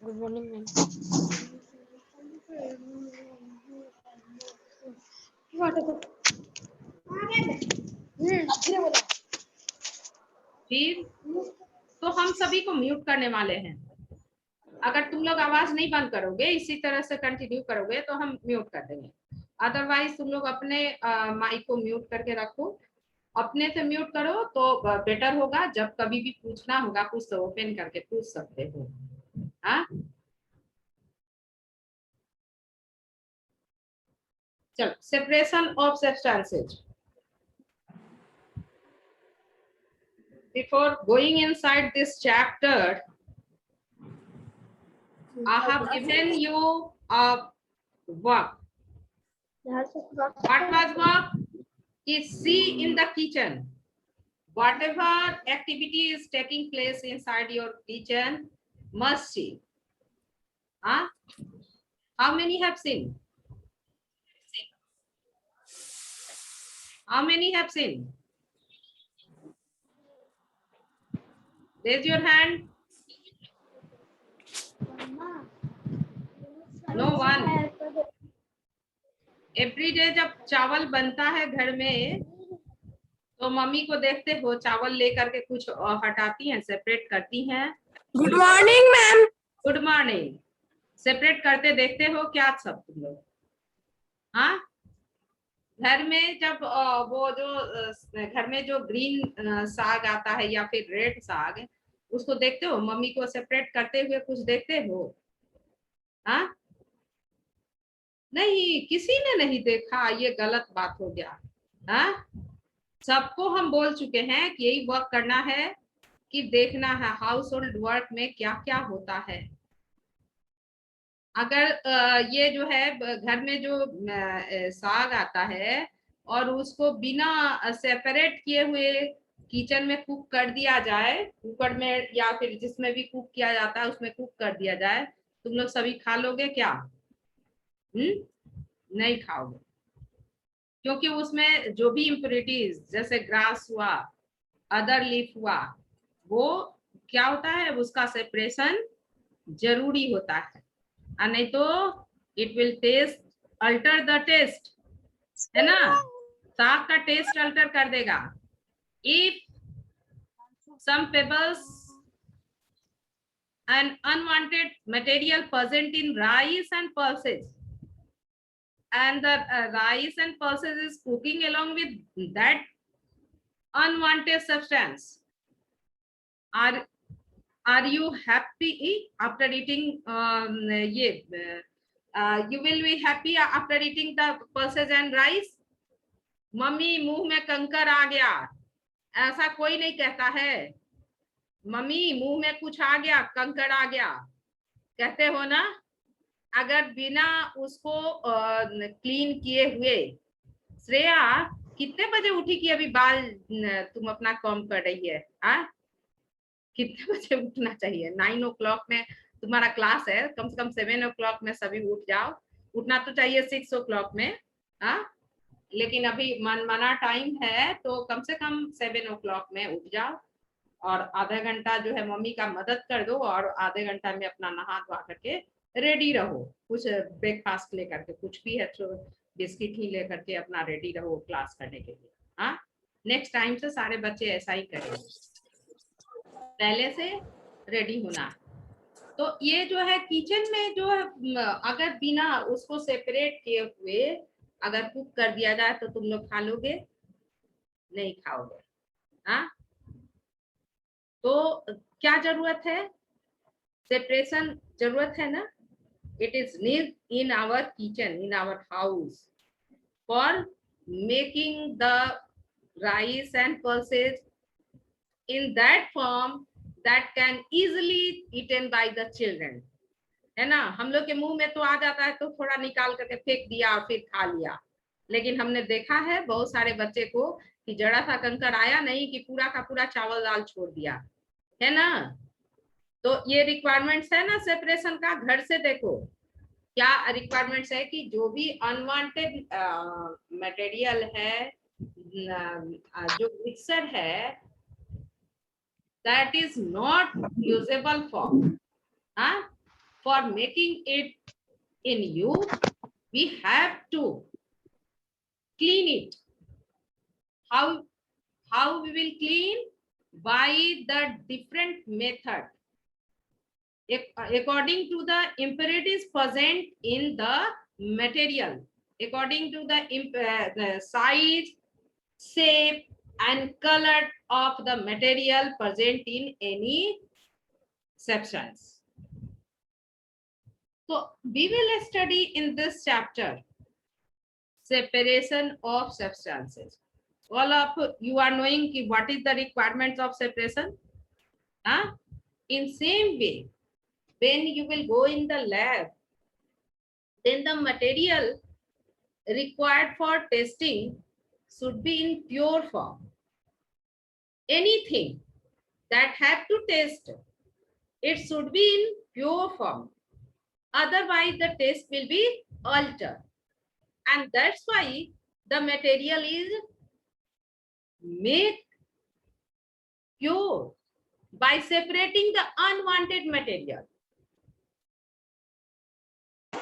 Good morning ma'am. फिर तो हम सभी को म्यूट करने वाले हैं। अगर तुम लोग आवाज नहीं बंद करोगे, इसी तरह से कंटिन्यू करोगे तो हम म्यूट कर देंगे। अदरवाइज तुम लोग अपने माइक को म्यूट करके रखो, अपने से म्यूट करो तो बेटर होगा। जब कभी भी पूछना होगा कुछ तो ओपन करके पूछ सकते हो। हाँ, चलो, separation of substances. Before going inside this chapter, I have given you a work. What was work? Is see in the kitchen. Whatever activity is taking place inside your kitchen, must see. Huh? How many have seen? How many have seen? Raise your hand. No one. Every day जब चावल बनता है घर में तो mummy को देखते हो चावल लेकर के कुछ हटाती हैं, सेपरेट करती हैं। Good morning ma'am. Good morning. Separate करते देखते हो क्या सब तुम लोग? हाँ, घर में जब वो जो घर में जो ग्रीन साग आता है या फिर रेड साग, उसको देखते हो, मम्मी को सेपरेट करते हुए कुछ देखते हो? हाँ, नहीं, किसी ने नहीं देखा, ये गलत बात हो गया। हाँ, सबको हम बोल चुके हैं कि यही वर्क करना है, कि देखना है हाउस होल्ड वर्क में क्या क्या होता है। अगर ये जो है घर में जो साग आता है और उसको बिना सेपरेट किए हुए किचन में कुक कर दिया जाए, कुकर में या फिर जिसमें भी कुक किया जाता है उसमें कुक कर दिया जाए, तुम लोग सभी खा लोगे क्या? नहीं खाओगे, क्योंकि उसमें जो भी इम्प्योरिटीज जैसे ग्रास हुआ, अदर लीफ हुआ, वो क्या होता है, उसका सेपरेशन जरूरी होता है, और नहीं तो it will taste alter the taste, है ना? साग का टेस्ट अल्टर कर देगा। If some pebbles and unwanted material present in rice and pulses, and the rice and pulses is cooking along with that unwanted substance, are you happy after eating you will be happy after eating the pulses and rice? Mummy मुंह में कंकर आ गया, ऐसा कोई नहीं कहता है। Mummy मुंह में कुछ आ गया, कंकर आ गया, कहते हो ना? अगर बिना उसको क्लीन किए हुए, श्रेया कितने बजे उठी कि अभी बाल तुम अपना कॉम कर रही है? कितने बजे उठना चाहिए? 9 o'clock में तुम्हारा क्लास है, कम से कम 7 o'clock में सभी उठ जाओ। उठना तो चाहिए 6 o'clock में। लेकिन अभी मनमाना टाइम है तो कम से कम 7 o'clock में उठ जाओ, और आधा घंटा जो है मम्मी का मदद कर दो, और आधे घंटा में अपना नहा धोआ करके रेडी रहो, कुछ ब्रेकफास्ट लेकर के, कुछ भी है तो बिस्किट ही लेकर के अपना रेडी रहो क्लास करने के लिए। हाँ, नेक्स्ट टाइम से सारे बच्चे ऐसा ही करेंगे, पहले से रेडी होना। तो ये जो है किचन में जो है, अगर बिना उसको सेपरेट किए हुए अगर कुक कर दिया जाए तो तुम लोग खा लोगे? नहीं खाओगे। हाँ, तो क्या जरूरत है? सेपरेशन जरूरत है ना? It is need in our kitchen, in our house, for making the rice and pulses in that form that can easily eaten by the children, है ना? हम लोग के मुंह में तो आ जाता है तो थोड़ा निकाल करके फेंक दिया और फिर खा लिया, लेकिन हमने देखा है बहुत सारे बच्चे को कि जरा सा कंकर आया नहीं कि पूरा का पूरा चावल दाल छोड़ दिया, है ना? तो ये रिक्वायरमेंट्स है ना सेपरेशन का। घर से देखो क्या रिक्वायरमेंट्स है कि जो भी अनवांटेड मटेरियल है, जो मिक्सर है, that is not usable form. Huh? For making it in use, we have to clean it. How we will clean? By the different method according to the impurities present in the material, according to the size, shape and color of the material present in any substance. So we will study in this chapter separation of substances. All of you are knowing what is the requirements of separation. Huh? In same way, when you will go in the lab, then the material required for testing should be in pure form. Anything that have to test, it should be in pure form. Otherwise, the test will be altered. And that's why the material is made pure by separating the unwanted material.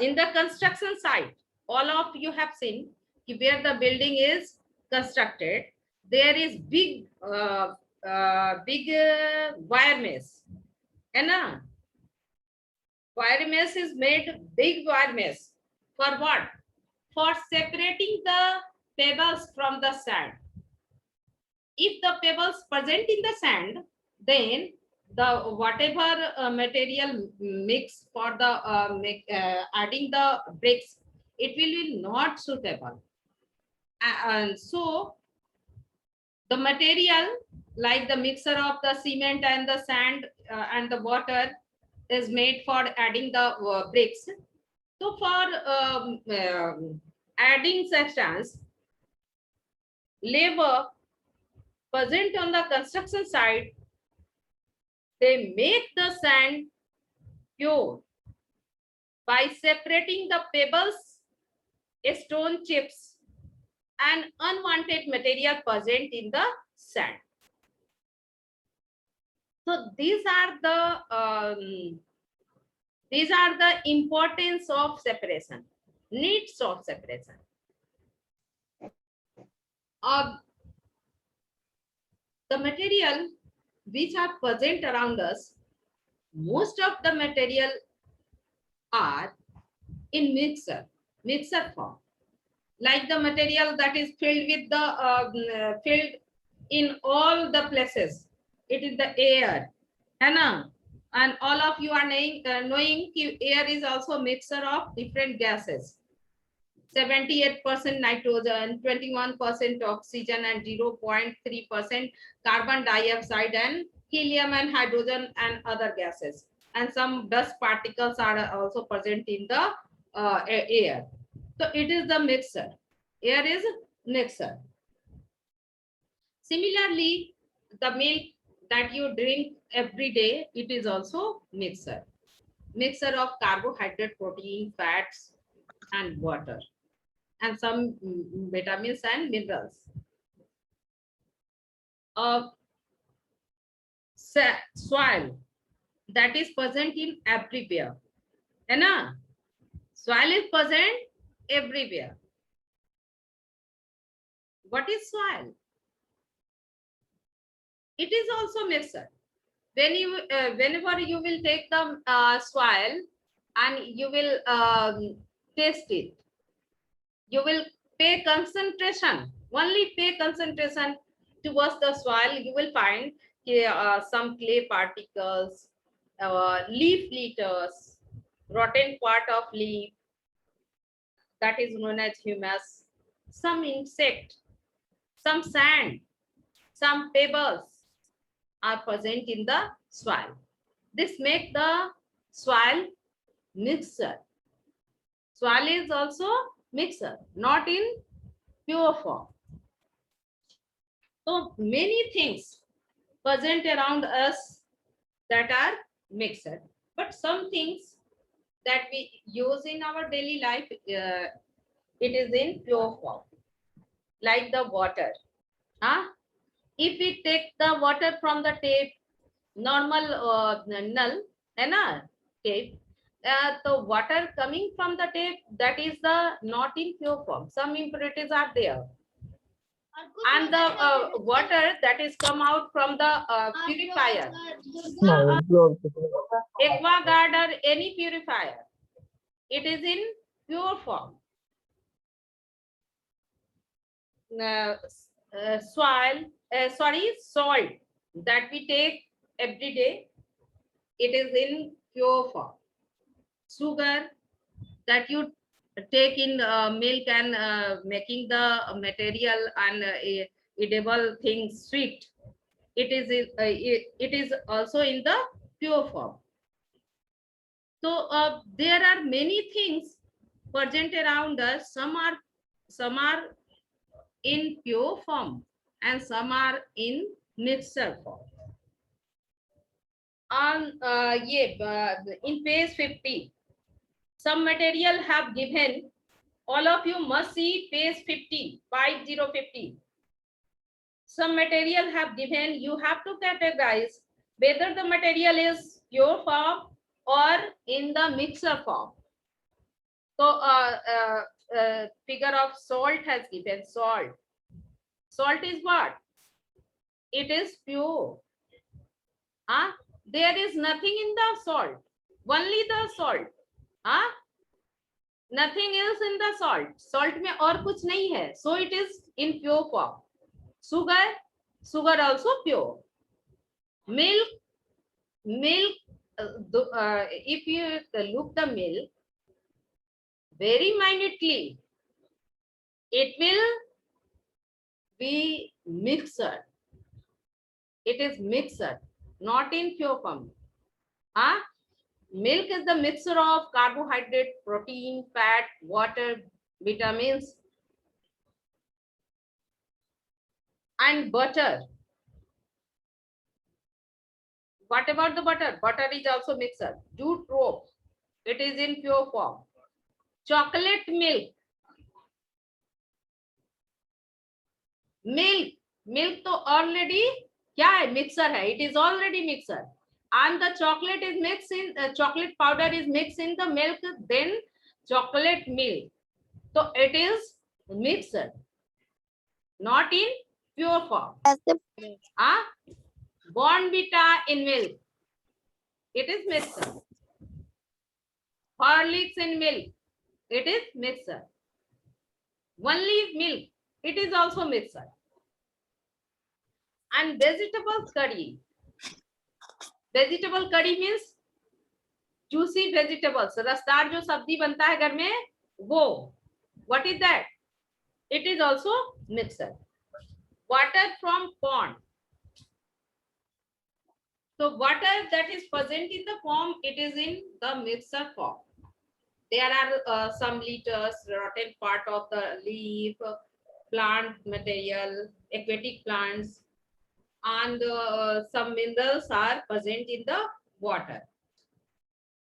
In the construction site, all of you have seen where the building is constructed, there is big wire mesh. And wire mesh is made, big wire mesh. For what? For separating the pebbles from the sand. If the pebbles present in the sand, then the whatever material mix for the adding the bricks, it will be not suitable. And so the material like the mixture of the cement and the sand and the water is made for adding the bricks. So for adding substance, labor present on the construction site, they make the sand pure by separating the pebbles, stone chips, and unwanted material present in the sand. So these are the importance of separation, needs of separation. The material which are present around us, most of the material are in mixer form. Like the material that is filled with the filled in all the places, it is the air, and all of you are knowing air is also a mixture of different gases. 78% nitrogen, 21% oxygen, and 0.3% carbon dioxide, and helium and hydrogen and other gases. And some dust particles are also present in the air. So it is the mixer. Air is mixer. Similarly, the milk that you drink every day, it is also mixer. Mixer of carbohydrate, protein, fats, and water, and some vitamins and minerals. Soil that is present in everywhere. And soil is present everywhere. What is soil? It is also mixer. When you whenever you will take the soil and you will taste it, you will pay concentration, only pay concentration towards the soil. You will find some clay particles, leaf litters, rotten part of leaf, that is known as humus, some insect, some sand, some pebbles are present in the soil. This makes the soil mixer. Soil is also mixer, not in pure form. So many things present around us that are mixer, but some things that we use in our daily life, it is in pure form, like the water. If we take the water from the tap, normal नल है ना tap, तो water coming from the tap that is the not in pure form, some impurities are there, and the water that is come out from the purifier, AquaGuard or any purifier, it is in pure form. Salt that we take every day, it is in pure form. Sugar that you take in milk and making the material and edible things sweet, it is also in the pure form. So there are many things present around us. Some are in pure form and some are in mixture form. On in page 50, some material have given. All of you must see page 50, 50. Some material have given. You have to categorize whether the material is pure form or in the mixture form. So figure of salt has given. Salt is what? It is pure. There is nothing in the salt, only the salt. Nothing else in the salt. Salt में और कुछ नहीं है. So it is in pure form. Sugar also pure. Milk, if you look the milk very minutely, it will be mixed. It is mixed, not in pure form. Milk is the mixture of carbohydrate, protein, fat, water, vitamins, and butter. What about the butter? Butter is also mixed. Jute rope, it is in pure form. Chocolate milk. Milk तो already क्या है? Mixer है. It is already mixer. And the chocolate is mixed in chocolate powder is mixed in the milk, then chocolate milk. So it is mixed, not in pure form. Bournvita in milk, it is mixed. Horlicks in milk, it is mixed. One leaf milk, it is also mixed. And vegetable curry. Vegetable curry means juicy vegetables. रसदार जो सब्जी बनता है घर में, वो. What is that? It is also mixed. Water from pond. So water that is present in the form, it is in the mixer form. There are some liters, rotten part of the leaf, plant material, aquatic plants, and some minerals are present in the water.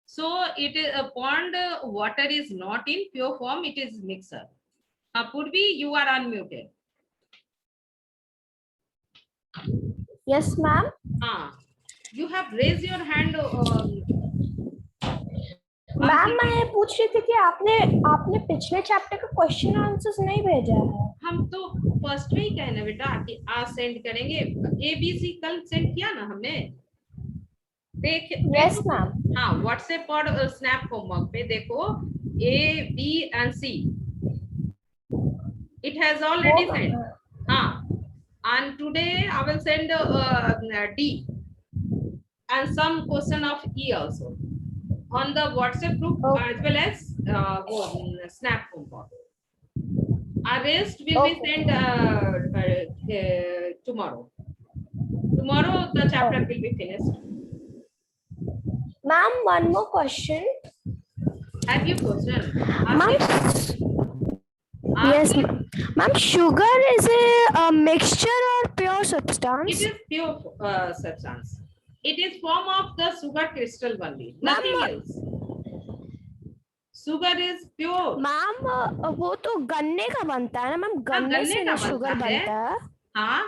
So it is a pond water is not in pure form, it is mixer. Purvi, you are unmuted. Yes, ma'am. You have raised your hand. Ma'am मैं पूछ रही थी कि आपने पिछले chapter का question answers नहीं भेजा है. हम तो फर्स्ट में ही कहना बेटा कि आज सेंड करेंगे. ABC कल सेंड किया ना हमने. देख. Yes ma'am. हाँ, व्हाट्सएप और स्नैप होमवर्क पे देखो A, B and C. It has already sent. And today I will send D and some question of E also on the WhatsApp group as well as snap homework. Rest will be sent tomorrow. Tomorrow the chapter will be finished. Ma'am, one more question. Have you question? Yes, ma'am. Sugar is a mixture or pure substance? It is pure substance. It is form of the sugar crystal only, nothing else. Sugar is pure. Ma'am वो तो गन्ने का बनता है ना ma'am. गन्ने से sugar बनता है. हाँ,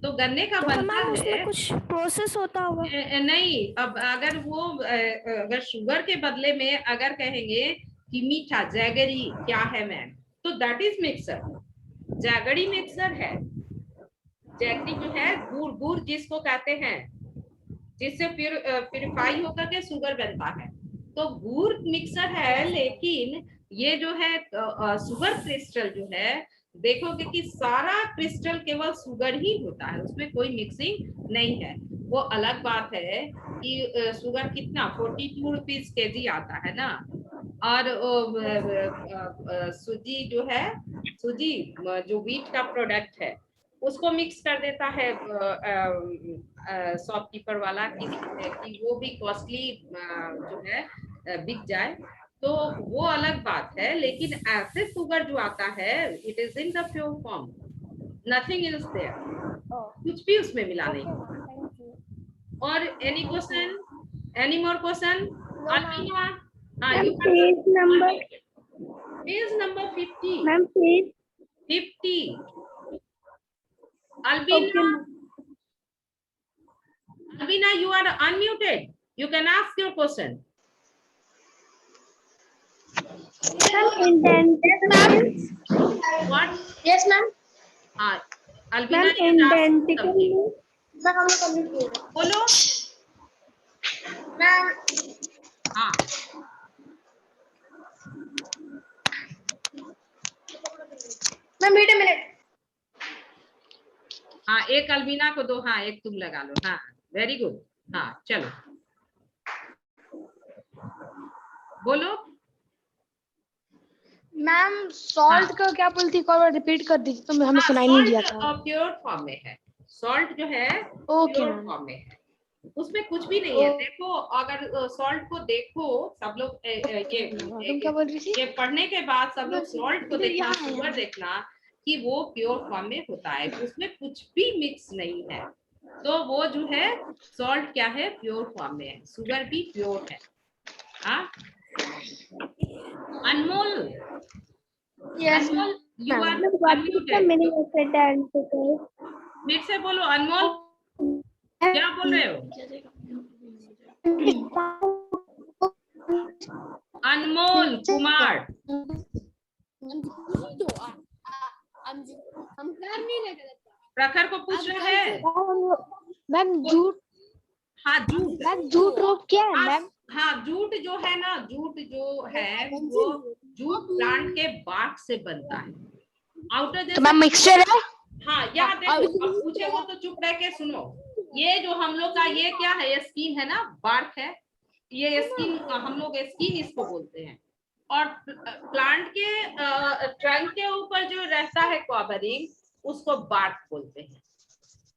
तो गन्ने का तो बनता मैम है उसमें कुछ प्रोसेस होता होगा? नहीं। अब अगर वो अगर शुगर के बदले में अगर कहेंगे कि मीठा जैगरी क्या है मैम, तो that is mixer. Jaggery mixer है। जैगरी जो है गुड़, गुड़ जिसको कहते हैं, जिससे प्यूरिफाई होकर के शुगर बनता है, तो गुड़ मिक्सर है। लेकिन ये जो है शुगर क्रिस्टल जो है, देखोगे कि सारा क्रिस्टल केवल शुगर ही होता है, उसमें कोई मिक्सिंग नहीं है। वो अलग बात है कि शुगर कितना 42 रुपीज केजी आता है ना, और सूजी जो है, सूजी जो व्हीट का प्रोडक्ट है, उसको मिक्स कर देता है शॉपकीपर वाला कि वो भी कॉस्टली जो है बिक जाए, तो वो अलग बात है। लेकिन ऐसे शुगर जो आता है, it is in the pure form, nothing is there, कुछ भी उसमें मिला नहीं। Thank you. और any question, any more question? Albina, हाँ, ma'am you are page number, page number 50. Ma'am page 50. Okay Albina, ma'am. Albina, you are unmuted. You can ask your question. Ma'am indented means What? Yes ma'am. Albina ma'am is asking identical something. Means ma'am हमने complete किया बोलो। Ma'am. हाँ, ma'am wait a minute. हाँ, एक अल्बीना को दो, हाँ एक तुम लगा लो। हाँ, वेरी गुड। हाँ, चलो बोलो। मैम सॉल्ट हाँ। का क्या बोलती, एक और रिपीट कर दीजिए, तो हमें सुनाई नहीं दिया था। प्योर फॉर्म में है। सॉल्ट जो है ओके प्योर मैम। फॉर्म में है, उसमें कुछ भी नहीं है। देखो, अगर सॉल्ट को देखो सब लोग, तुम क्या बोल रही थी? ये पढ़ने के बाद सब लोग सॉल्ट को इधर देखना, यहाँ है, शुगर यहाँ। देखना कि वो प्योर फॉर्म में होता है, उसमें कुछ भी मिक्स नहीं है। तो वो जो है सॉल्ट क्या है, प्योर फॉर्म में है, शुगर भी प्योर है। हाँ, Anmol, yes Anmol, you are ma'am. What is the unmuted. Meaning of identical? फिर से बोलो अनमोल, क्या बोल रहे हो? अनमोल कुमार, प्रखर को पूछ रहा है। मैम जूट, हाँ, जूट। मैम जूट रोग क्या है मैम? हाँ, जूट जो है ना, जूट जो है वो जूट प्लांट के बाग से बनता है। आउटर तो मैम मिक्सचर है? हाँ, यहाँ देखो, अब पूछे हो तो चुप रह के सुनो। ये जो हम लोग का ये क्या है, ये स्किन है ना, बार्क है, ये स्किन, हम लोग स्किन इसको बोलते हैं। और प्लांट के ट्रंक के ऊपर जो रहता है कवरिंग, उसको बार्क बोलते हैं।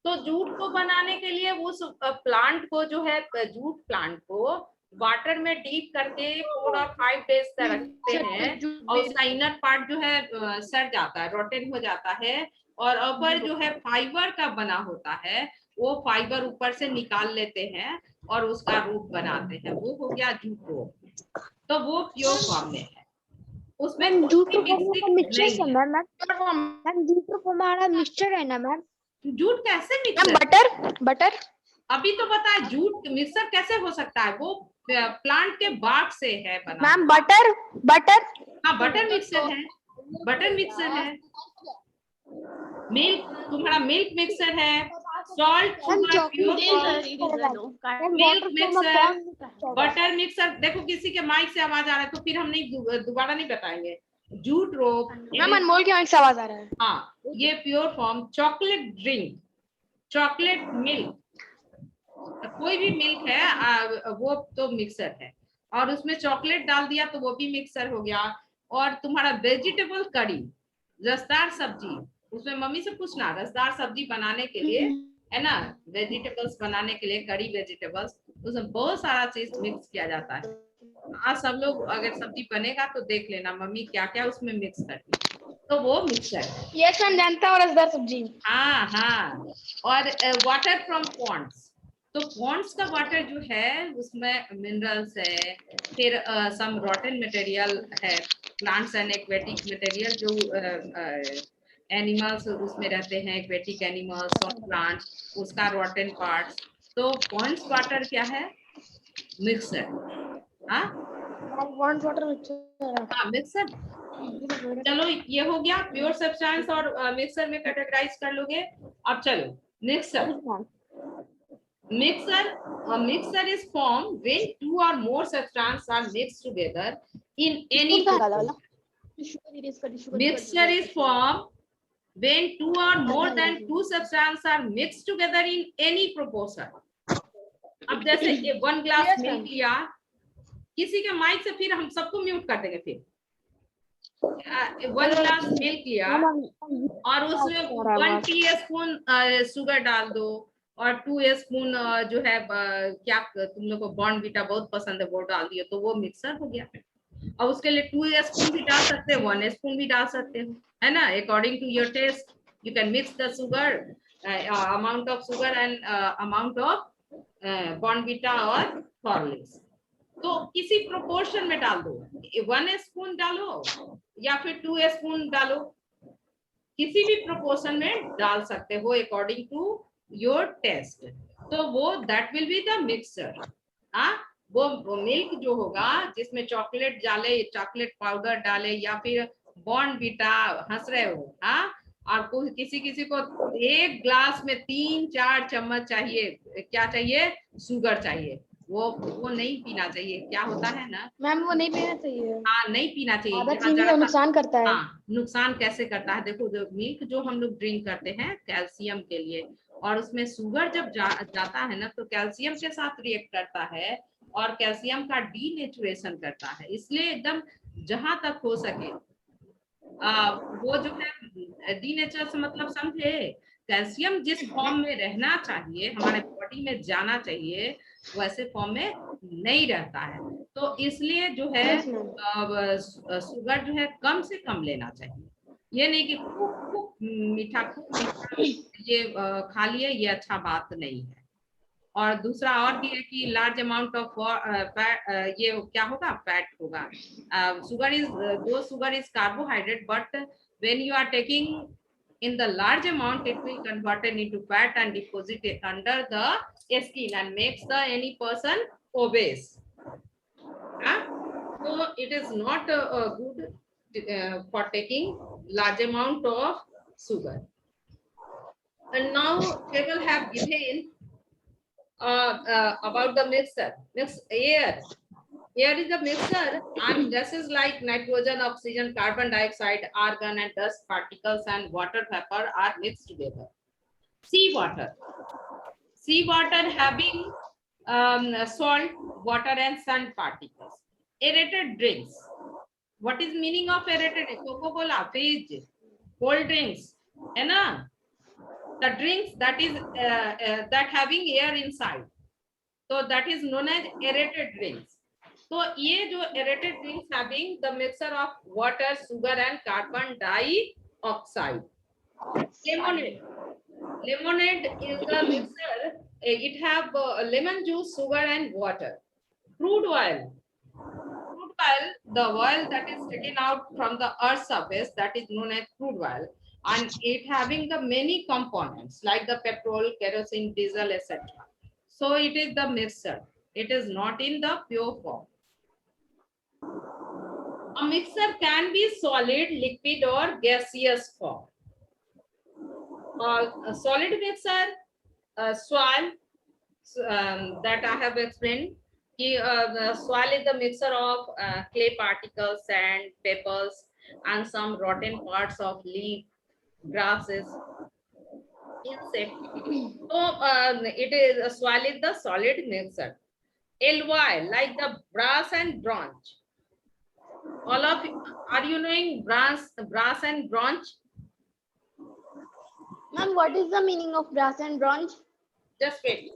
तो जूट को बनाने के लिए उस प्लांट को जो है, जूट प्लांट को वाटर में डीप करके 4 और 5 डेज तक रखते हैं, और उसका इनर पार्ट जो है सड़ जाता है, रोटेन हो जाता है, और ऊपर जो है फाइबर का बना होता है, वो फाइबर ऊपर से निकाल लेते हैं और उसका रूप बनाते हैं, वो हो गया जूट रोप। तो वो प्योर फॉर्म में है, उसमें मैम जूट कोई रोग का मिक्सचर नहीं है है। मैम जूट रोग हमारा मिक्सचर है ना मैम? जूट कैसे मैम मिक्सर? बटर, बटर अभी तो बताया, जूट मिक्सर कैसे हो सकता है, वो प्लांट के बाग से है बना। Ma'am butter, butter. हाँ, बटर मिक्सर है, बटर मिक्सर है। मिल्क, तुम्हारा मिल्क मिक्सर है। Salt, sugar, pure form, milk mixer, butter mixer. देखो किसी के माइक से आवाज आ रहा है, तो फिर हम नहीं, दोबारा नहीं बताएंगे। जूट रोप, मैम अनमोल के माइक से आवाज आ रहा है। हाँ, ये pure form. Chocolate drink, chocolate milk, कोई भी मिल्क है वो तो मिक्सर है, और उसमें चॉकलेट डाल दिया तो वो भी मिक्सर हो गया। और तुम्हारा वेजिटेबल करी, रसदार सब्जी, उसमें मम्मी से पूछना, रसदार सब्जी बनाने के लिए है ना, वेजिटेबल्स बनाने के लिए, करी वेजिटेबल्स, उसमें बहुत सारा चीज मिक्स किया जाता है। आज सब लोग अगर सब्जी बनेगा तो देख लेना मम्मी क्या क्या उसमें मिक्स करती है, तो वो मिक्सर है। यस मैम जानता हूँ रसदार सब्जी। हाँ हाँ। और वाटर फ्रॉम पॉन्ड्स, तो पॉन्ड्स का वाटर जो है उसमें मिनरल्स है, फिर सम रॉटन मटेरियल है, प्लांट्स एंड एक्वेटिक मटेरियल जो एनिमल्स उसमें रहते हैं, एक्वेटिक एनिमल्स और प्लांट, उसका रॉटन पार्ट्स। तो पॉन्ड्स वाटर क्या है? मिक्सर। हाँ पॉन्ड्स वाटर मिक्सर। हाँ मिक्सर। चलो ये हो गया प्योर सब्सटेंस और मिक्सर में कैटेगराइज कर लोगे। अब चलो mixer. Mixer is formed when two or more substances are mixed together in any proportion. Mixture is formed when two or more than two substances are mixed together in any proportion. अब जैसे 1 glass milk लिया, किसी के mic से फिर हम सबको mute कर देंगे। फिर 1 ग्लास मिल्क लिया और उसमें 1 टीस्पून शुगर डाल दो और 2 स्पून जो है क्या तुम लोग को बॉर्नवीटा बहुत पसंद है वो डाल दियो, तो वो मिक्सर हो गया। और उसके लिए 2 स्पून भी डाल सकते हो, 1 स्पून भी डाल सकते हो, है ना, according to your taste. You can mix the sugar, amount of sugar and amount of Bournvita और हॉर्लिक्स। तो किसी प्रोपोर्शन में डाल दो, 1 स्पून डालो या फिर 2 स्पून डालो, किसी भी प्रोपोर्शन में डाल सकते हो अकॉर्डिंग टू योर टेस्ट। तो वो that will be the mixture. वो मिल्क जो होगा जिसमें चॉकलेट डाले, चॉकलेट पाउडर डाले या फिर बॉर्नवीटा, हंस रहे हो, और किसी किसी को 1 ग्लास में 3-4 चम्मच चाहिए, क्या चाहिए, शुगर चाहिए, वो नहीं पीना चाहिए। क्या होता है ना मैम, वो नहीं पीना चाहिए। हाँ नहीं पीना चाहिए, आदत चीनी है, नुकसान करता है। हाँ नुकसान कैसे करता है, देखो जो मिल्क जो हम लोग ड्रिंक करते हैं कैल्शियम के लिए, और उसमें शुगर जब जाता है ना तो कैल्शियम के साथ रिएक्ट करता है और कैल्शियम का डीनेचुरेशन करता है। इसलिए एकदम जहां तक हो सके वो जो है डीनेचर मतलब समझे, कैल्शियम जिस फॉर्म में रहना चाहिए, हमारे बॉडी में जाना चाहिए, वैसे फॉर्म में नहीं रहता है। तो इसलिए जो है शुगर जो है कम से कम लेना चाहिए। ये नहीं कि खूब मीठा ये खा लिए, ये अच्छा बात नहीं है। और दूसरा और भी है कि लार्ज अमाउंट ऑफ फैट, ये क्या होगा, फैट होगा। Sugar is carbohydrate, but when you are taking in the large amount it will convert it into fat and deposit it under the skin and makes the any person obese. So it is not good for taking large amount of sugar. And now they will have given about the mixer. Air is the mixer, and gases like nitrogen, oxygen, carbon dioxide, argon, and dust particles and water vapor are mixed together. Seawater having salt, water, and sand particles. Aerated drinks. What is meaning of aerated? Coca-Cola, fizz, cold drinks, है ना? The drinks that is that having air inside, so that is known as aerated drinks. तो ये जो aerated drinks having the mixture of water, sugar and carbon dioxide. Lemonade is the mixture. It have lemon juice, sugar and water. Crude oil, the oil that is taken out from the earth's surface, that is known as crude oil, and it having the many components like the petrol, kerosene, diesel, etc. So it is the mixture. It is not in the pure form. A mixture can be solid, liquid or gaseous form. A solid mixture, soil, that I have explained. The soil is the mixture of clay particles, sand, pebbles, and some rotten parts of leaf, grasses, insects. So it is soil is the solid mixture. Alloy, like the brass and bronze. All of you, are you knowing brass and bronze? Ma'am, what is the meaning of brass and bronze? Just wait.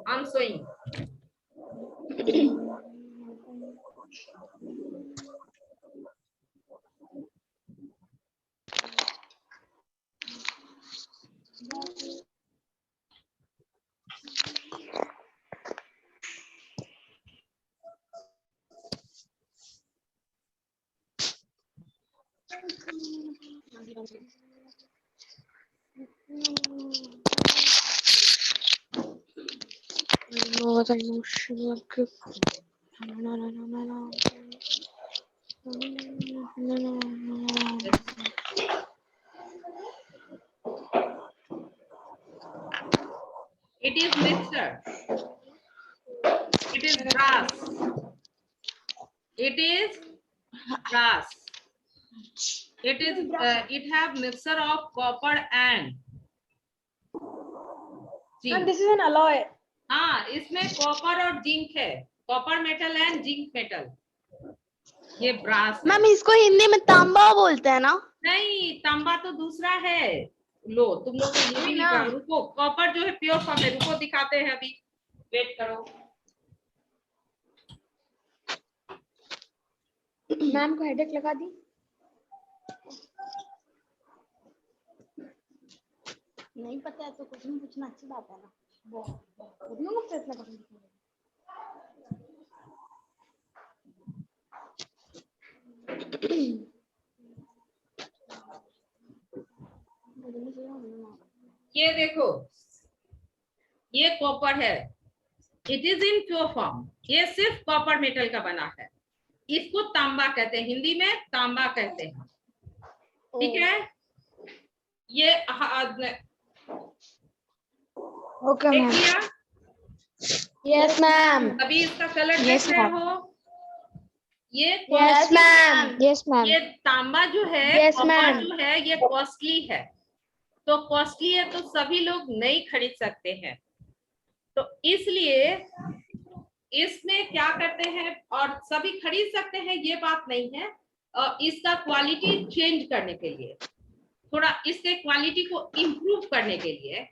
I'm showing. It is mixture. It is brass. It is brass. It is it have mixture of copper and Ma'am, zinc. this is an alloy. हाँ, इसमें copper और zinc है, copper metal and zinc metal, ये brass है। Ma'am इसको हिंदी में तांबा बोलते हैं ना? नहीं, तांबा तो दूसरा है। लो, तुम लोग को ये भी नहीं पता। रुको, कॉपर जो है प्योर फॉर्म है, रुको दिखाते हैं, अभी वेट करो। मैम को हेडेक लगा दी। नहीं पता है तो क्वेश्चन पूछना अच्छी बात है ना। प्रयत्न करूंगी। ये देखो, ये कॉपर है, it is in pure form. ये सिर्फ कॉपर मेटल का बना है, इसको तांबा कहते हैं, हिंदी में तांबा कहते हैं, ठीक है। ये ओके देख मैम। लिया? Yes ma'am. अभी इसका कलर Yes, देख रहे ma'am. हो? ये यस मैम। Yes ma'am. ये तांबा जो है, Yes, कॉपर ma'am. जो है, ये कॉस्टली है। तो कॉस्टली है तो सभी लोग नहीं खरीद सकते हैं, तो इसलिए इसमें क्या करते हैं, और सभी खरीद सकते हैं ये बात नहीं है, इसका क्वालिटी चेंज करने के लिए, थोड़ा इसके क्वालिटी को इम्प्रूव करने के लिए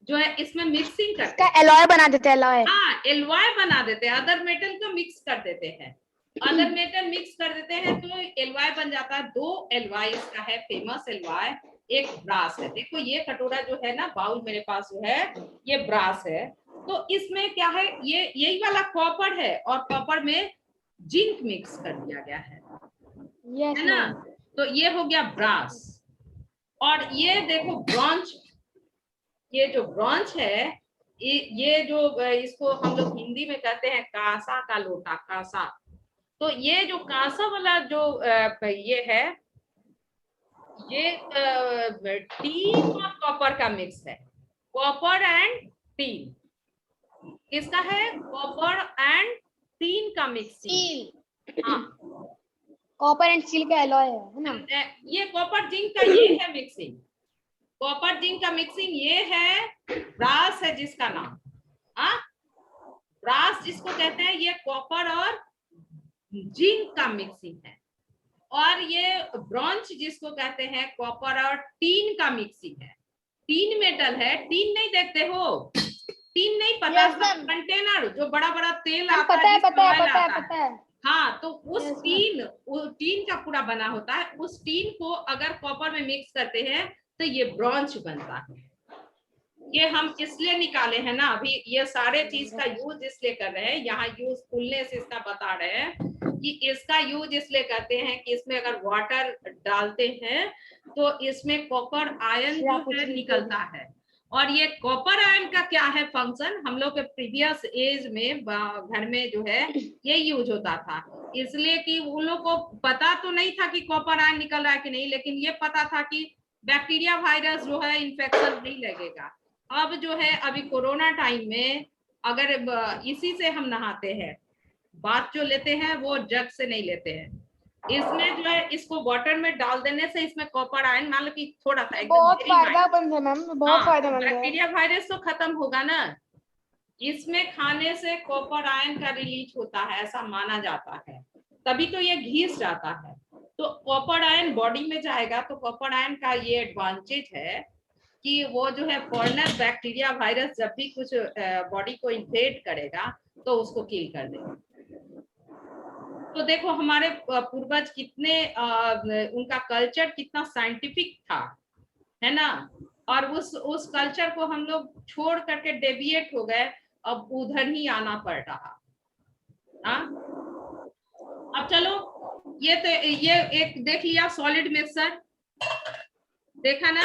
जो है इसमें मिक्सिंग करते हैं। एलॉय बना देते हैं, एलॉय। हाँ, एलॉय बना देते हैं, अदर मेटल का मिक्स कर देते हैं, अदर मेटल मिक्स कर देते हैं तो एलॉय बन जाता है। 2 एलॉय इसका है, फेमस एलॉय। एक ब्रास है, देखो ये कटोरा जो है ना, बाउल मेरे पास जो है, ये ब्रास है। तो इसमें क्या है, ये यही वाला कॉपर है और कॉपर में जिंक मिक्स कर दिया गया है ना, तो ये हो गया ब्रास। और ये देखो ब्रॉन्ज, ये जो ब्रॉन्ज है, ये जो इसको हम लोग हिंदी में कहते हैं कांसा का लोटा, कांसा। तो ये जो कांसा वाला जो ये है, ये टीन और कॉपर का मिक्स है, कॉपर एंड टीन। किसका है? कॉपर एंड टीन का मिक्सिंग। हाँ, कॉपर एंड स्टील का एलॉय है ना। ये कॉपर जिंक का ये है मिक्सिंग, कॉपर जिंक का मिक्सिंग ये है। ब्रास है जिसका नाम, हाँ, ब्रास जिसको कहते हैं, ये कॉपर और जिंक का मिक्सिंग है। और ये ब्रॉन्ज जिसको कहते हैं, कॉपर और टीन का मिक्सिंग है। टीन मेटल है, टीन नहीं देखते हो? टीन नहीं पता? कंटेनर जो बड़ा बड़ा तेल आता है, पता है। हाँ, तो उस टीन का पूरा बना होता है। उस टीन को अगर कॉपर में मिक्स करते हैं तो ये ब्रॉन्ज बनता है। ये हम इसलिए निकाले हैं ना, अभी ये सारे चीज का यूज इसलिए कर रहे हैं, यहाँ यूज खुलने से इसका बता रहे हैं कि इसका यूज इसलिए करते हैं कि इसमें अगर वाटर डालते हैं तो इसमें कॉपर आयन जो है निकलता है। और ये कॉपर आयन का क्या है फंक्शन, हम लोग के प्रीवियस एज में घर में जो है ये यूज होता था, इसलिए कि उन लोग को पता तो नहीं था कि कॉपर आयन निकल रहा है कि नहीं, लेकिन ये पता था कि बैक्टीरिया वायरस जो है इन्फेक्शन नहीं लगेगा। अब जो है अभी कोरोना टाइम में अगर इसी से हम नहाते हैं, बात जो लेते हैं वो जग से नहीं लेते हैं, इसमें जो है इसको वाटर में डाल देने से इसमें कॉपर आयन, मान लो कि थोड़ा सा बहुत फायदेमंद है मैम, बहुत फायदेमंद है। बैक्टीरिया वायरस तो खत्म होगा ना, इसमें खाने से कॉपर आयन का रिलीज होता है, ऐसा माना जाता है, तभी तो ये घिस जाता है। तो कॉपर आयन बॉडी में जाएगा तो कॉपर आयन का ये एडवांटेज है कि वो जो है फॉरेनर बैक्टीरिया वायरस जब भी कुछ बॉडी को इन्फेक्ट करेगा तो उसको किल कर देगा। तो देखो हमारे पूर्वज कितने उनका कल्चर कितना साइंटिफिक था, है ना, और उस कल्चर को हम लोग छोड़ करके डेविएट हो गए, अब उधर ही आना पड़ रहा। हाँ, अब चलो, ये तो ये एक देख लिया सॉलिड मिक्सर, देखा ना।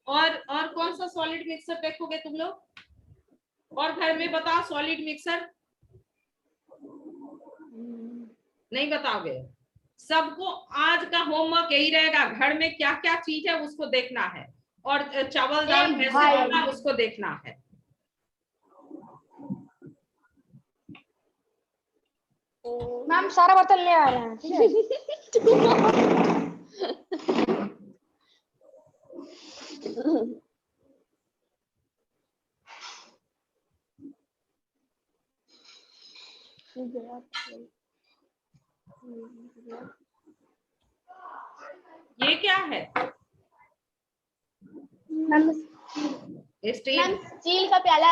और कौन सा सॉलिड मिक्सर देखोगे तुम लोग? और घर में बताओ सॉलिड मिक्सर नहीं बताओगे? सबको आज का होमवर्क यही रहेगा, घर में क्या क्या चीज है उसको देखना है, और चावल दाल कैसे बना उसको देखना है। मैम सारा बर्तन ले आ रहे हैं, ठीक है? ये क्या है? मैम स्टील स्टील का प्याला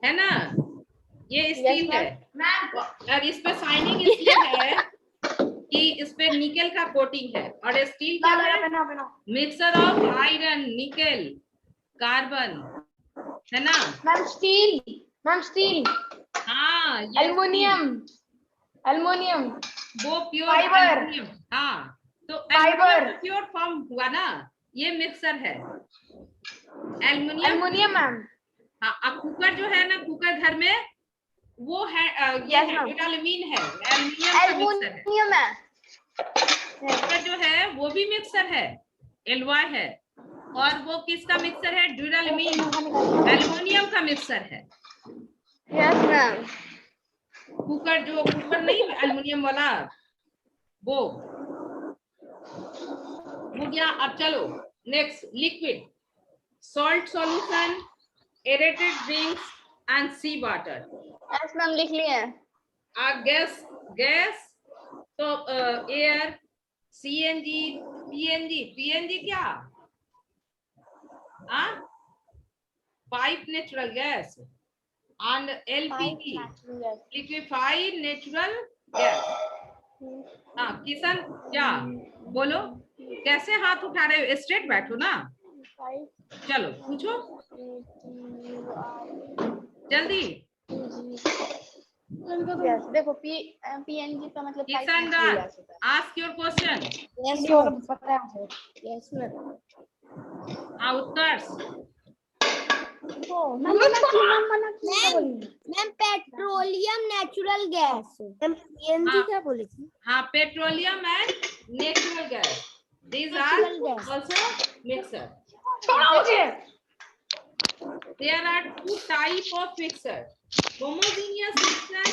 है ना? ये स्टील है। और इस पे शाइनिंग इसलिए है कि इस पे निकेल का कोटिंग है, और स्टील क्या है? Mixer of iron, nickel, carbon, है ना? मैम स्टील हाँ, ये एल्युमिनियम वो प्योर फाइबर। एल्युमिनियम। हाँ, तो फाइबर। प्योर फॉर्म हुआ ना, ये मिक्सर है एल्युमिनियम। Aluminium ma'am. हाँ, अब कुकर जो है ना, कुकर घर में वो है ये Yes, है ma'am. ड्यूरालुमीन है, एल्युमिनियम का मिक्सर है। एल्युमिनियम है। कुकर जो है वो भी मिक्सर है, एलवाई है, और वो किसका मिक्सर है? ड्यूरालुमीन, एल्युमिनियम का मिक्सर है। Yes ma'am. कुकर नहीं एल्युमिनियम वाला, वो हो गया। अब चलो next, liquid, salt solution, aerated drinks and sea water. Yes ma'am लिख लिए। गैस तो एयर, सीएनजी, पीएनजी क्या? Pipe natural gas, and LPG, liquefied natural gas। हाँ किशन, क्या बोलो? कैसे हाथ उठा रहे हो? स्ट्रेट बैठो ना, चलो पूछो जल्दी। देखो पीएनजी का मतलब Kishan Das, ask your question। Yes ma'am पता है। Yes ma'am. Utkarsh, ma'am petroleum natural gas. Ma'am PNG क्या बोली थी? हाँ, petroleum and natural gas, these are also mixer। There are two type of mixer, homogeneous mixer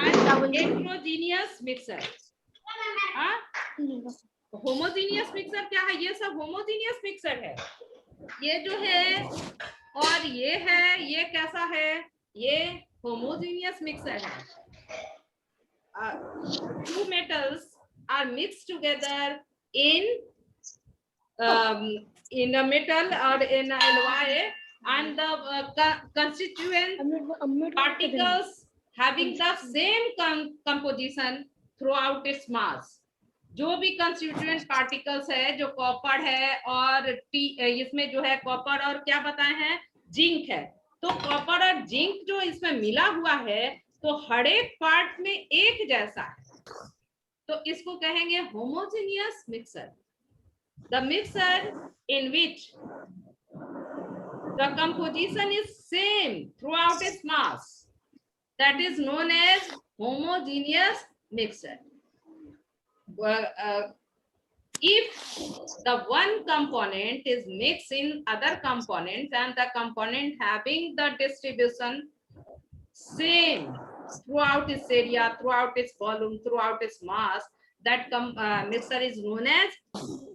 and heterogeneous mixer। Homogeneous mixer क्या है? ये सब होमोजीनियस मिक्सर है। ये जो है और ये है, ये कैसा है? ये होमोजीनियस मिक्सर है। Two metals are mixed together in a metal or in a alloy, and the constituent particles having the same composition throughout its mass। जो भी कंस्टिट्यूएंट पार्टिकल्स है, जो कॉपर है और इसमें जो है कॉपर और क्या बताए हैं? जिंक है। तो कॉपर और जिंक जो इसमें मिला हुआ है, तो हर एक पार्ट में एक जैसा है, तो इसको कहेंगे homogeneous mixer. The mixer in which the composition is same throughout its mass, that is known as homogeneous mixer. If the one component is mixed in other components and the component having the distribution same throughout its area, throughout its volume, throughout its mass, that mixer is known as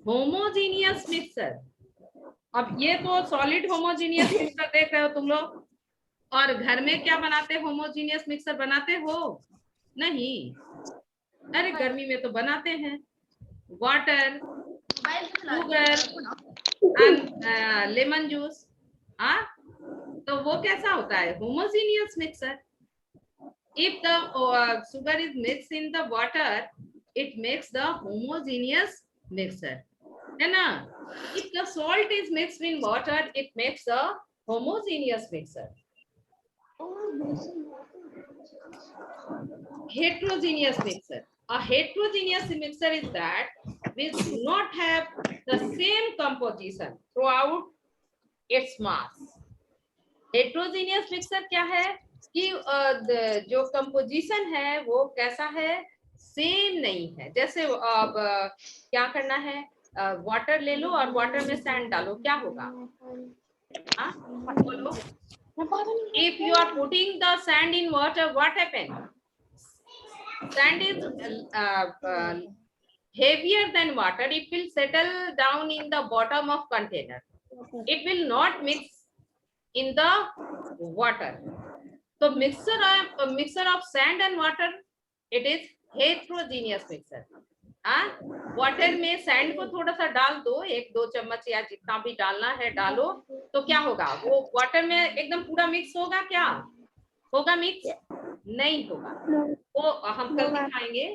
homogeneous mixer। अब ये तो solid homogeneous mixer देख रहे हो तुम लोग, और घर में क्या बनाते? होमोजीनियस मिक्सर बनाते हो? नहीं, अरे गर्मी में तो बनाते हैं। Water, sugar and lemon juice. तो वो कैसा होता है? Homogeneous mixer. If the sugar is mixed in the water, it makes the homogeneous mixer, है ना? If the salt is mixed in water, it makes a homogeneous mixer। Heterogeneous mixer, a heterogeneous mixer is that which do not have the same composition throughout its mass. Heterogeneous mixer क्या है कि जो composition है वो कैसा है, same नहीं है। जैसे अब क्या करना है, वाटर ले लो और वाटर में सैंड डालो, क्या होगा? हाँ बोलो। If you are putting the sand in water, what happens? Sand is heavier than water. It will settle down in the bottom of container. It will not mix in the water. So mixture of sand and water, it is heterogeneous mixture. Water में sand को थोड़ा सा डाल दो, 1-2 चम्मच या जितना भी डालना है डालो, तो क्या होगा? वो वाटर में एकदम पूरा मिक्स होगा? क्या होगा? मिक्स नहीं होगा। वो हम कल दिखाएंगे,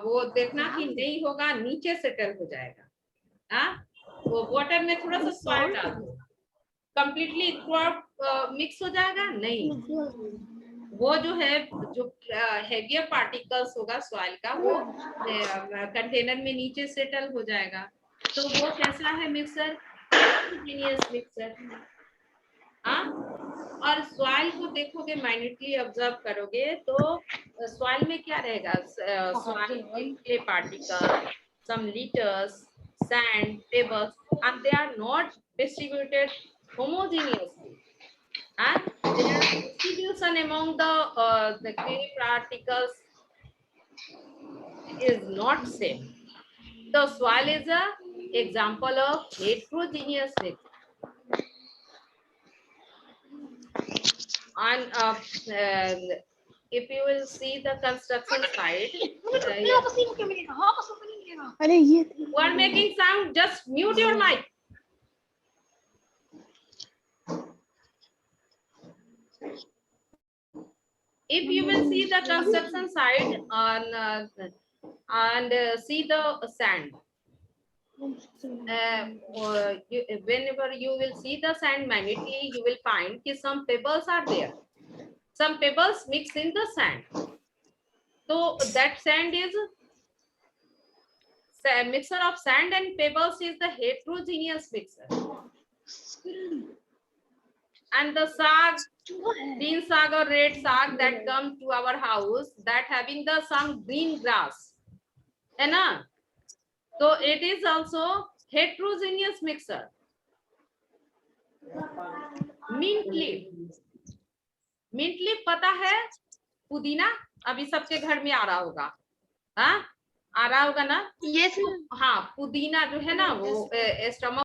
वो देखना कि नहीं होगा, नीचे सेटल हो जाएगा। वो वाटर में थोड़ा सा सॉल्ट डाल दो, कंप्लीटली मिक्स हो जाएगा? नहीं, वो जो है जो हेवियर पार्टिकल्स होगा सॉइल का, वो कंटेनर में नीचे सेटल हो जाएगा। तो वो कैसा है मिक्सर? Heterogeneous mixer. और सॉइल को देखोगे, माइन्यूटली ऑब्जर्व करोगे तो सॉइल में क्या रहेगा? Soil clay particle, some litters, sand, pebbles, and they are not distributed homogeneously. And their distribution among the clay particles is not same. The soil is a example of heterogeneous mix. And if you will see the construction site, who are making sound, just mute your mic. If you will see the construction site and see the sand, whenever you will see the sand minutely, you will find that some pebbles are there. Some pebbles mix in the sand. So that sand is a mixture of sand and pebbles is the heterogeneous mixture. And the sag, green sag or red sag that come to our house, that having the some green grass, so it is also heterogeneous mixture. Mint leaf पता है? पुदीना अभी सबके घर में आ रहा होगा, आ रहा होगा ना? Yes. हाँ, पुदीना जो है ना, वो स्टमक